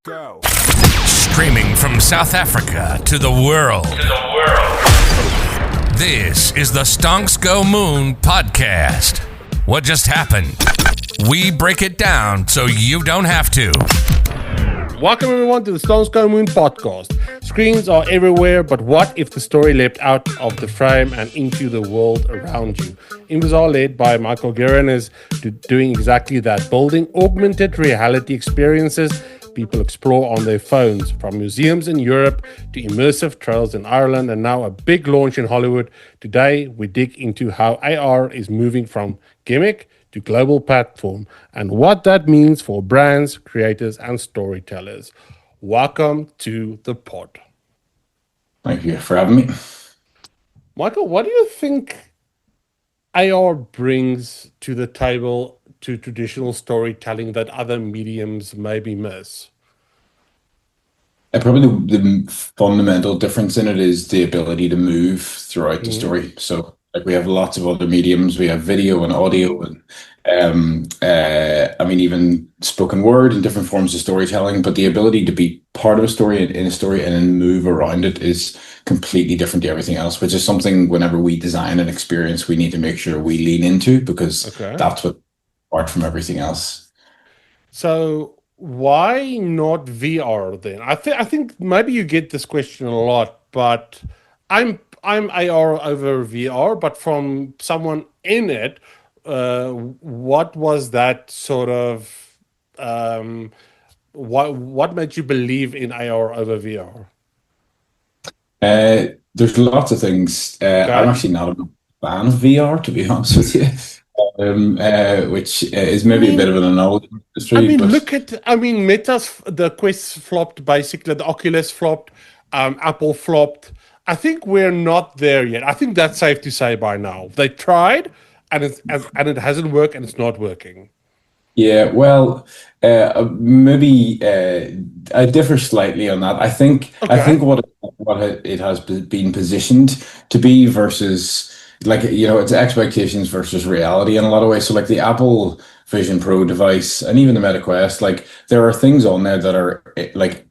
Go. Streaming from South Africa to the world. This is the Stonks Go Moon podcast. What just happened? We break it down so you don't have to. Welcome everyone to the Stonks Go Moon podcast. Screens are everywhere, but what if the story leapt out of the frame and into the world around you? Imvizar, led by Michael Guerin, is doing exactly that, building augmented reality experiences people explore on their phones, from museums in Europe to immersive trails in Ireland, and now a big launch in Hollywood. Today, we dig into how AR is moving from gimmick to global platform and what that means for brands, creators, and storytellers. Welcome to the pod. Thank you for having me. Michael, what do you think AR brings to the table to traditional storytelling that other mediums maybe miss? Probably the fundamental difference in it is the ability to move throughout the story. So, like, we have lots of other mediums. We have video and audio, and even spoken word and different forms of storytelling. But the ability to be part of a story in a story and then move around it is completely different to everything else, which is something whenever we design an experience, we need to make sure we lean into, because that's what apart from everything else. So why not VR then? I think maybe you get this question a lot, but I'm AR over VR, but from someone in it, what was that sort of what made you believe in AR over VR? There's lots of things. I'm actually not a fan of VR, to be honest with you. Which is maybe a bit of an anomaly in the industry. Meta's, the Quest flopped, basically, the Oculus flopped, Apple flopped. I think we're not there yet. I think that's safe to say by now. They tried, and it hasn't worked, and it's not working. Yeah, well, maybe I differ slightly on that. I think what it has been positioned to be versus, like, it's expectations versus reality in a lot of ways. So, like, the Apple Vision Pro device and even the Meta Quest, like, there are things on there that are like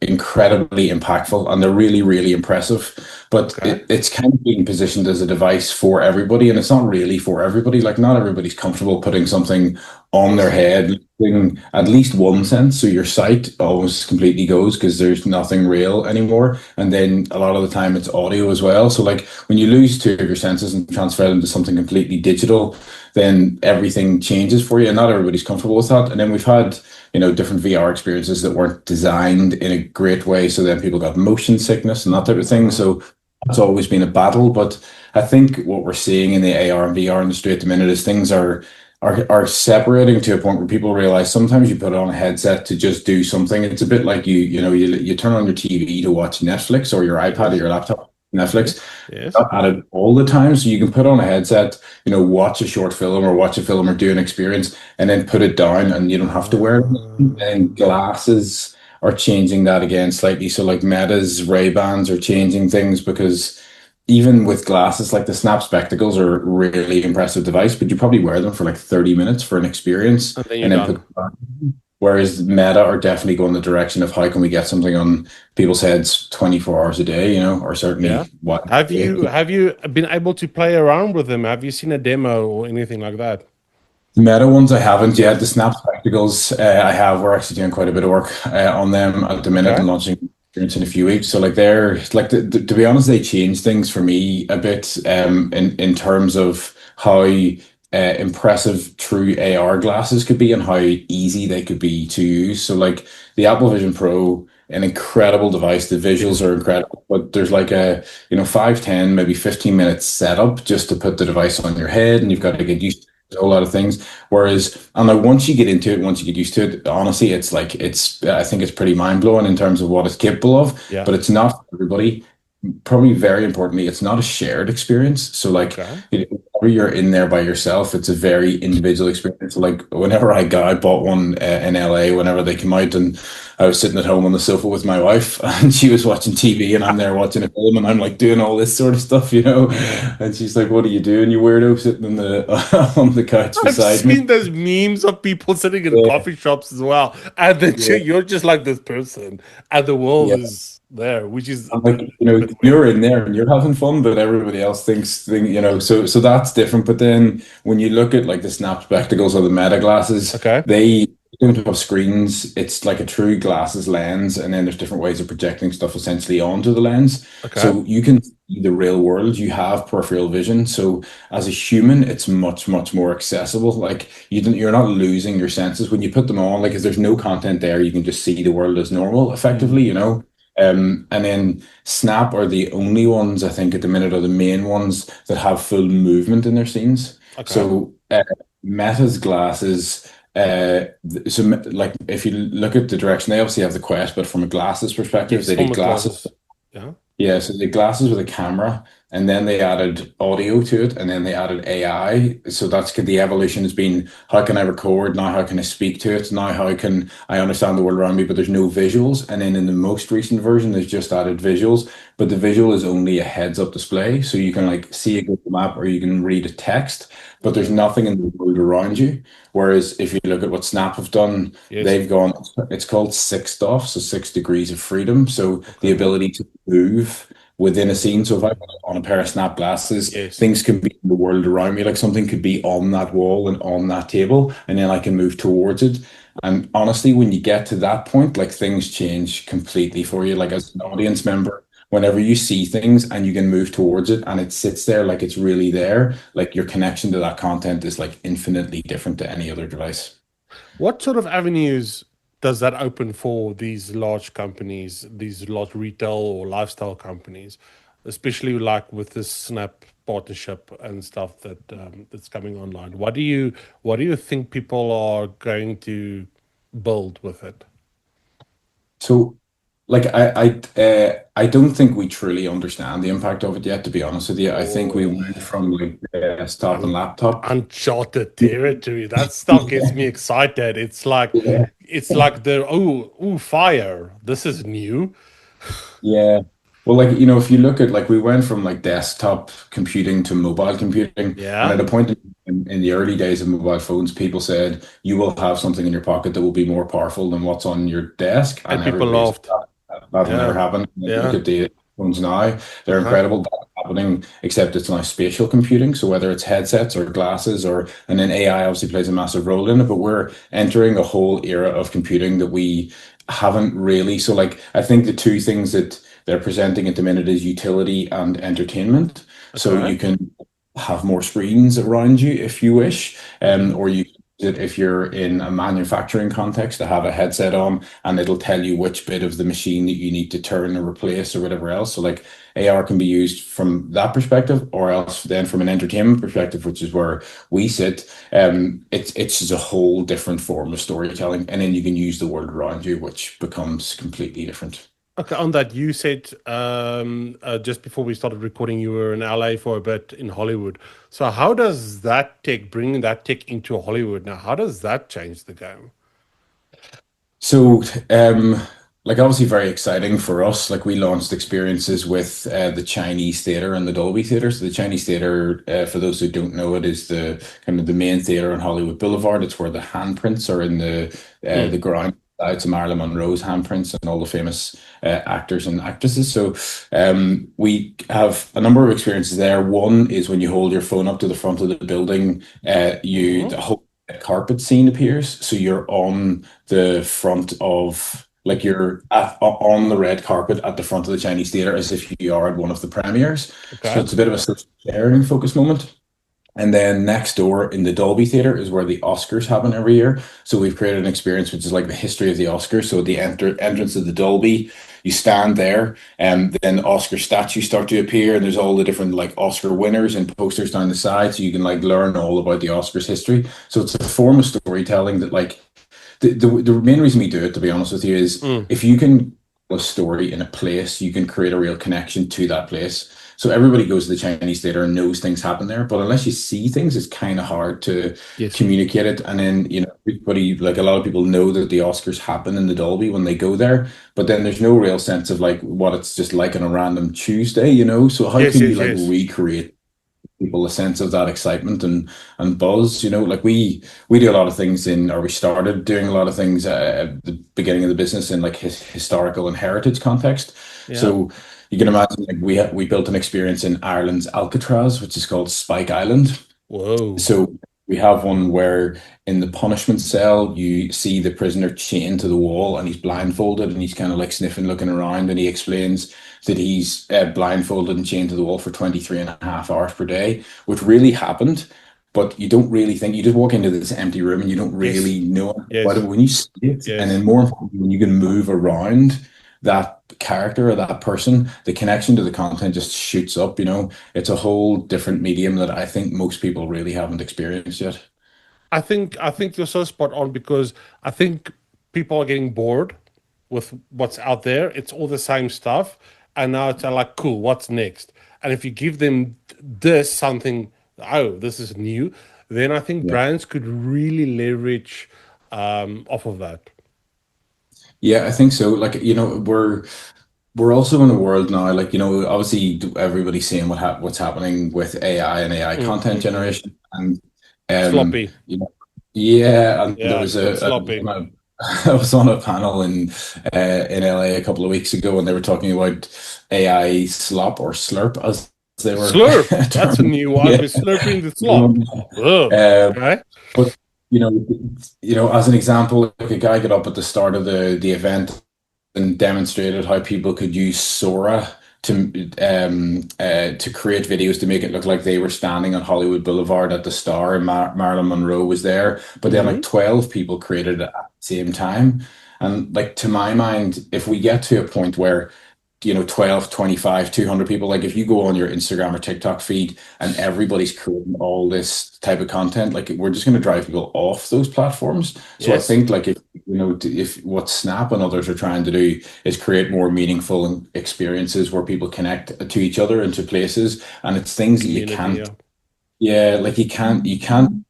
incredibly impactful, and they're really, really impressive. But it's kind of being positioned as a device for everybody, and it's not really for everybody. Like, not everybody's comfortable putting something on their head in at least one sense. So your sight almost completely goes because there's nothing real anymore. And then a lot of the time it's audio as well. So, like, when you lose two of your senses and transfer them to something completely digital, then everything changes for you, and not everybody's comfortable with that. And then we've had, different VR experiences that weren't designed in a great way. So then people got motion sickness and that type of thing. So it's always been a battle. But I think what we're seeing in the AR and VR industry at the minute is things are separating to a point where people realize sometimes you put on a headset to just do something. It's a bit like you turn on your TV to watch Netflix, or your iPad or your laptop, Netflix. Yes. Not at it all the time. So you can put on a headset, watch a short film or watch a film or do an experience, and then put it down, and you don't have to wear it. And glasses are changing that again slightly. So, like, Meta's Ray-Bans are changing things, because even with glasses, like the Snap Spectacles are a really impressive device, but you probably wear them for like 30 minutes for an experience. And then whereas Meta are definitely going the direction of how can we get something on people's heads 24 hours a day, or certainly what. Have you been able to play around with them? Have you seen a demo or anything like that? The Meta ones I haven't yet. The Snap Spectacles I have. We're actually doing quite a bit of work on them at the minute and launching in a few weeks. So, like, they're like, to be honest, they change things for me a bit in terms of how impressive true AR glasses could be and how easy they could be to use. So, like, the Apple Vision Pro, an incredible device. The visuals are incredible, but there's like a 5, 10, maybe 15 minute setup just to put the device on your head, and you've got to get used to a whole lot of things. Whereas, and like, once you get into it, once you get used to it, honestly, I think it's pretty mind blowing in terms of what it's capable of. Yeah. But it's not for everybody. probably very importantly, it's not a shared experience. So like, Okay. whenever you're in there by yourself, it's a very individual experience. Like whenever I bought one in LA whenever they came out, and I was sitting at home on the sofa with my wife, and she was watching TV, and I'm there watching a film, and I'm like doing all this sort of stuff, and she's like, "What are you doing, you weirdo, sitting on the on the couch I've beside me?" seen those memes of people sitting in Yeah, coffee shops as well, and then yeah, you're just like this person, and the world yeah. is there, which is I'm a like, bit weird. you're in there and you're having fun, but everybody else thinks, so that's different. But then when you look at like the Snap spectacles or the Meta glasses, Okay. they don't have screens. It's like a true glasses lens, and then there's different ways of projecting stuff essentially onto the lens. Okay. So you can see the real world. You have peripheral vision. So as a human, it's much, much more accessible. Like you're not losing your senses when you put them on, like, because there's no content there. You can just see the world as normal, Mm. effectively. And then Snap are the only ones, I think, at the minute, are the main ones that have full movement in their scenes. Okay. So Meta's glasses, like if you look at the direction, they obviously have the Quest, but from a glasses perspective, Yes, they from did the glasses. glasses. Yeah. Yeah, so the glasses with a camera, and then they added audio to it, and then they added AI. So that's the evolution has been, how can I record now? How can I speak to it now? How can I understand the world around me? But there's no visuals. And then in the most recent version, they've just added visuals, but the visual is only a heads-up display, so you can like see a Google map or you can read a text, but there's Okay. nothing in the world around you. Whereas if you look at what Snap have done, Yes. they've gone, it's called 6 DoF, so 6 degrees of freedom. So the Okay. ability to move within a scene. So if I put on a pair of Snap glasses, Yes. things can be in the world around me. Like something could be on that wall and on that table, and then I can move towards it. And honestly, when you get to that point, like things change completely for you. Like as an audience member, whenever you see things and you can move towards it and it sits there like it's really there, like your connection to that content is like infinitely different to any other device. What sort of avenues does that open for these large companies, these large retail or lifestyle companies, especially like with this Snap partnership and stuff that's coming online? What do you think people are going to build with it? So, like, I don't think we truly understand the impact of it yet, to be honest with you. I think we Oh, went from like desktop and un- laptop. uncharted territory. That stuff gets me excited. It's like Yeah. it's like the fire. This is new. Yeah. Well, like, if you look at like we went from like desktop computing to mobile computing, and at Yeah. a point in the early days of mobile phones, people said you will have something in your pocket that will be more powerful than what's on your desk, and And people everybody was laughed. that will never Yeah. happen. And if you look Yeah. at the phones now, they're Uh-huh. incredible. That's happening, except it's now spatial computing. So whether it's headsets or glasses, and then AI obviously plays a massive role in it, but we're entering a whole era of computing that we haven't really. So like I think the two things that they're presenting at the minute is utility and entertainment. So Okay. you can have more screens around you if you wish, Mm-hmm. or you it if you're in a manufacturing context to have a headset on and it'll tell you which bit of the machine that you need to turn or replace or whatever else. So like AR can be used from that perspective, or else then from an entertainment perspective, which is where we sit. It's just a whole different form of storytelling, and then you can use the world around you, which becomes completely different. Okay, on that, you said just before we started recording, you were in LA for a bit in Hollywood. So how does that tech, bringing that tech into Hollywood now, how does that change the game? So, like obviously very exciting for us. Like we launched experiences with the Chinese theater and the Dolby Theatre. So the Chinese theater, for those who don't know it, is the kind of the main theater on Hollywood Boulevard. It's where the handprints are in Mm. the ground. It's Marilyn Monroe's handprints and all the famous actors and actresses. So we have a number of experiences there. One is when you hold your phone up to the front of the building, Mhm. the whole carpet scene appears. So you're on the front of like on the red carpet at the front of the Chinese theater as if you are at one of the premieres. So Okay. it's a bit of a sharing focus moment. And then next door in the Dolby Theatre is where the Oscars happen every year. So we've created an experience which is like the history of the Oscars. So at the entrance of the Dolby, you stand there, and then Oscar statues start to appear, and there's all the different like Oscar winners and posters down the side, so you can like learn all about the Oscars history. So it's a form of storytelling that like the main reason we do it, to be honest with you, is Mm. if you can a story in a place, you can create a real connection to that place. So everybody goes to the Chinese theater and knows things happen there, but unless you see things, it's kind of hard to Yes. communicate it. And then, everybody, like a lot of people know that the Oscars happen in the Dolby when they go there, but then there's no real sense of like what it's just like on a random Tuesday. So how Yes, can you yes, like yes. recreate people a sense of that excitement and buzz? Like we do a lot of things we started doing a lot of things at the beginning of the business in like historical and heritage context. Yeah. So you can imagine like we built an experience in Ireland's Alcatraz, which is called Spike Island. Whoa. So we have one where in the punishment cell, you see the prisoner chained to the wall and he's blindfolded and he's kind of like sniffing, looking around, and he explains that he's blindfolded and chained to the wall for 23 and a half hours per day, which really happened. But you don't really think, you just walk into this empty room and you don't Yes. really know about it. Yes. But when you see it, and Yes. then more importantly, when you can move around that character or that person, the connection to the content just shoots up. It's a whole different medium that I think most people really haven't experienced yet. I think you're so spot on because I think people are getting bored with what's out there. It's all the same stuff, and now it's like, cool, what's next? And if you give them this something, oh, this is new, then I think Yeah. brands could really leverage off of that. Yeah, I think so. Like, we're also in a world now, like, obviously everybody's seeing what's happening with AI and AI content Mm. generation. And Sloppy. yeah, and there Yeah, was it's sloppy. I was on a panel in LA a couple of weeks ago, and they were talking about AI slop or slurp as they were Slurp. That's a termed. new one. Yeah. We're slurping the slop. Ugh. Um, Okay. but you know, as an example, like a guy got up at the start of the event and demonstrated how people could use Sora to create videos to make it look like they were standing on Hollywood Boulevard at the Star and Marilyn Monroe was there. But then like Hmm. 12 people created it at the same time. And like to my mind, if we get to a point where 12, 25, 200 people, like if you go on your Instagram or TikTok feed and everybody's creating all this type of content, like we're just going to drive people off those platforms. So I Yes. think like if what Snap and others are trying to do is create more meaningful experiences where people connect to each other and to places, and it's things that you Community. can't, Yeah. yeah, like you can't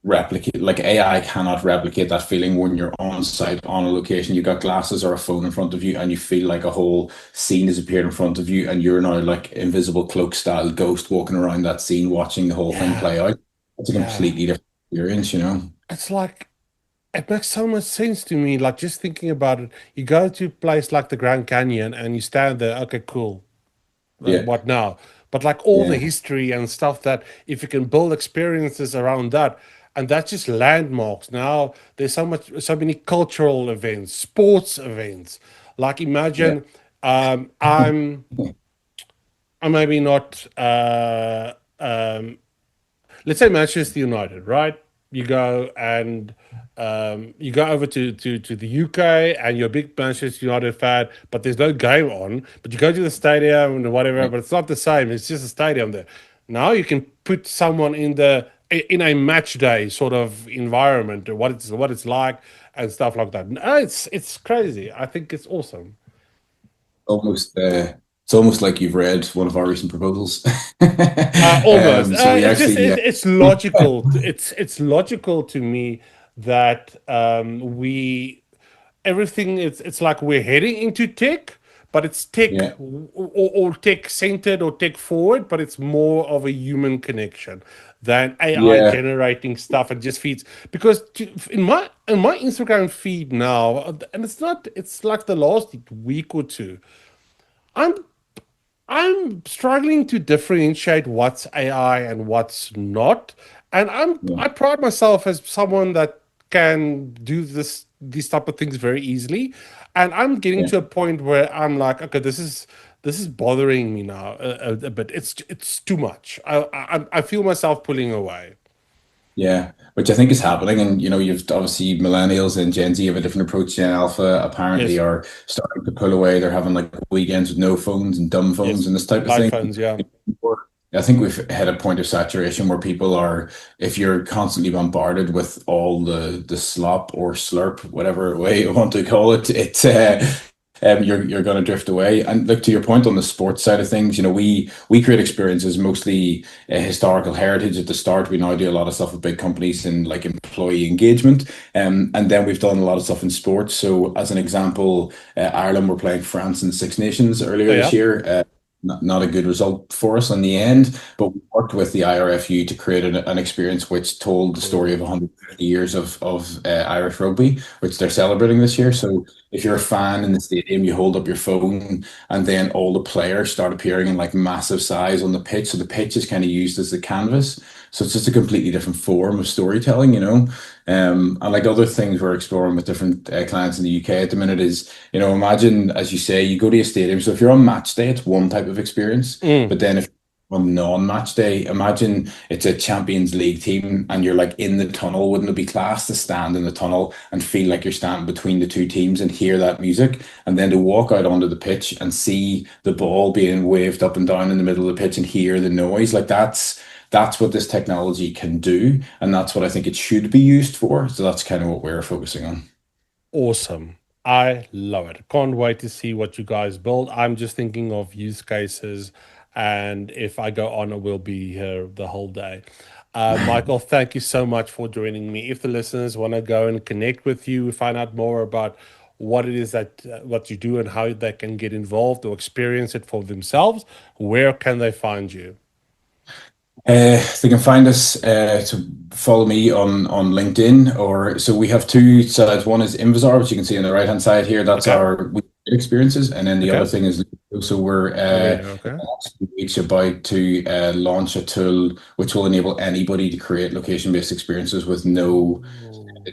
replicate, like AI cannot replicate that feeling when you're on site on a location. You got glasses or a phone in front of you and you feel like a whole scene has appeared in front of you and you're now like invisible cloak style ghost walking around that scene watching the whole thing Yeah. play out. It's a Yeah. completely different experience. It's like it makes so much sense to me. Like just thinking about it, you go to a place like the Grand Canyon and you stand there. Okay, cool. Yeah, What now? But like all the yeah, history and stuff that if you can build experiences around that, and that's just landmarks. Now there's so many cultural events, sports events. Like yeah, imagine I'm maybe not let's say Manchester United, right? You go and you go over to the UK and you're a big Manchester United fan, but there's no game on. But you go to the stadium and whatever, yeah, but it's not the same. It's just a stadium there. Now you can put someone in a match day sort of environment, or what it's like and stuff like that. No, it's crazy. I think it's awesome. almost. It's almost like you've read one of our recent proposals. Almost. So we It's just actually, it's logical. It's logical to me that we everything. It's like we're heading into tech, but it's tech yeah, or tech centered or tech forward, but it's more of a human connection than AI yeah, generating stuff and just feeds. Because in my Instagram feed now, and it's not. It's like the last week or two. I'm I'm struggling to differentiate what's AI and what's not. And yeah, I pride myself as someone that can do these type of things very easily. And I'm getting yeah. to a point where I'm like, okay, this is bothering me now a bit. It's too much. I feel myself pulling away. Yeah, which I think is happening. And you've obviously millennials and Gen Z have a different approach. Gen Alpha apparently Yes, are starting to pull away. They're having like weekends with no phones and dumb phones yes. and this type of Light thing. phones, yeah. I think we've hit a point of saturation where people are, if you're constantly bombarded with all the slop or slurp, whatever way you want to call it, you're going to drift away. And look, to your point on the sports side of things, we create experiences mostly historical heritage at the start. We now do a lot of stuff with big companies in like employee engagement, and then we've done a lot of stuff in sports. So as an example, Ireland were playing France in the Six Nations earlier Oh, this yeah. year. Not a good result for us in the end, but we worked with the IRFU to create an experience which told the story of 150 years of Irish rugby, which they're celebrating this year. So if you're a fan in the stadium, you hold up your phone, and then all the players start appearing in like massive size on the pitch. So the pitch is kind of used as the canvas. So it's just a completely different form of storytelling. And like other things we're exploring with different clients in the UK at the minute is, imagine, as you say, you go to a stadium. So if you're on match day, it's one type of experience. But then if on non-match day, imagine it's a Champions League team and you're like in the tunnel. Wouldn't it be class to stand in the tunnel and feel like you're standing between the two teams and hear that music, and then to walk out onto the pitch and see the ball being waved up and down in the middle of the pitch and hear the noise? Like that's what this technology can do, and that's what I think it should be used for. So that's kind of what we're focusing on. Awesome. I love it. Can't wait to see what you guys build. I'm just thinking of use cases, and if I go on, I will be here the whole day. Michael, thank you so much for joining me. If the listeners want to go and connect with you, find out more about what it is that what you do and how they can get involved or experience it for themselves, where can they find you? They can find us to follow me on LinkedIn, or so we have two sides. One is Imvizar, which you can see on the right hand side here. That's Okay. our experiences, and then the Okay. other thing is so we're Okay. each about to launch a tool which will enable anybody to create location-based experiences with no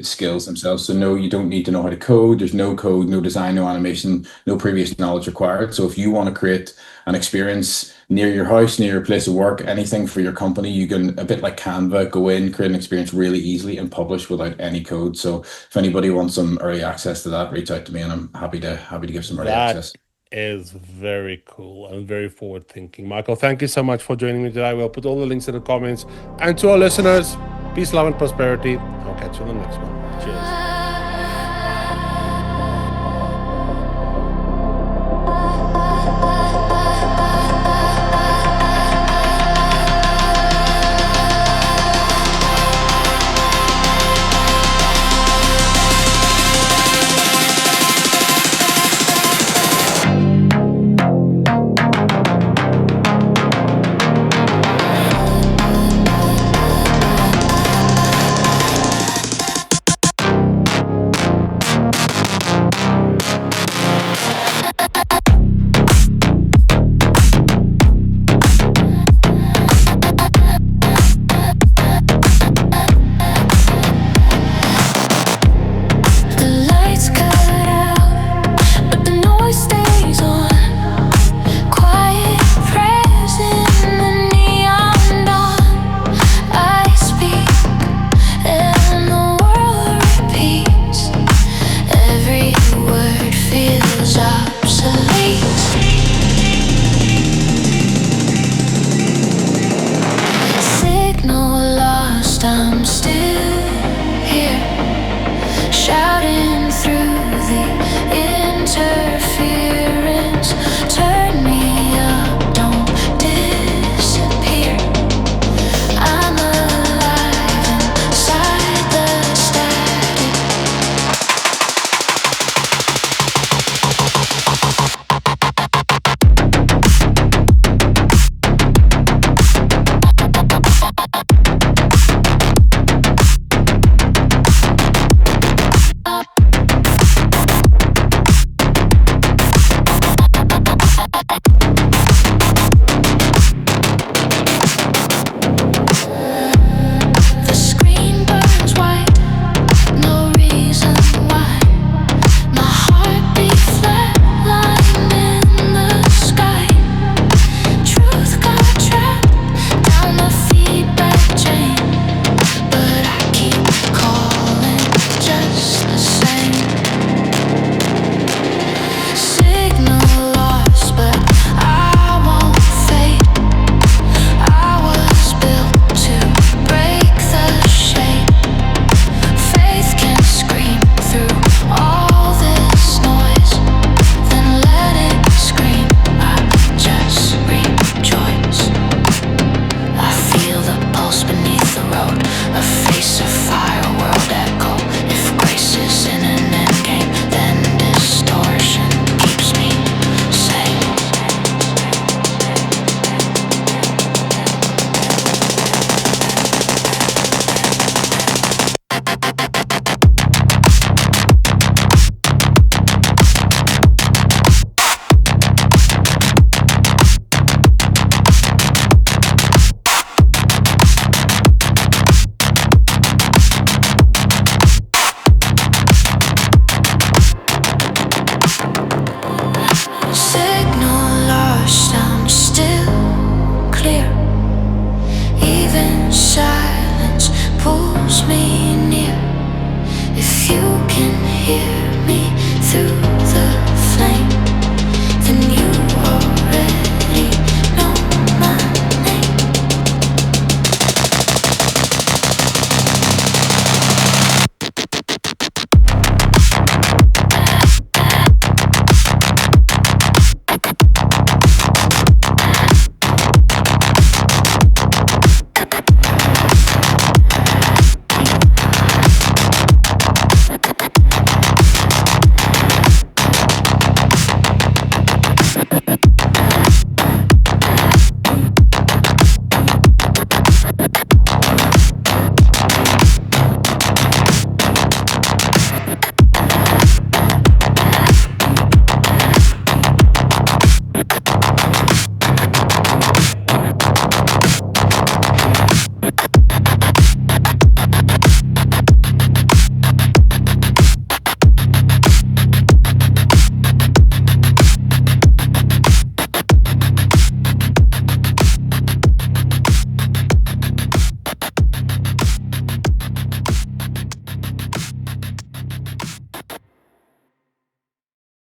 skills themselves. So no, you don't need to know how to code. There's no code, no design, no animation, no previous knowledge required. So if you want to create an experience near your house, near your place of work, anything for your company, you can, a bit like Canva, go in, create an experience really easily and publish without any code. So if anybody wants some early access to that, reach out to me, and I'm happy to give some early access. Is very cool and very forward thinking. Michael, thank you so much for joining me today. We'll put all the links in the comments. And to our listeners, peace, love, and prosperity. I'll catch you on the next one. Cheers.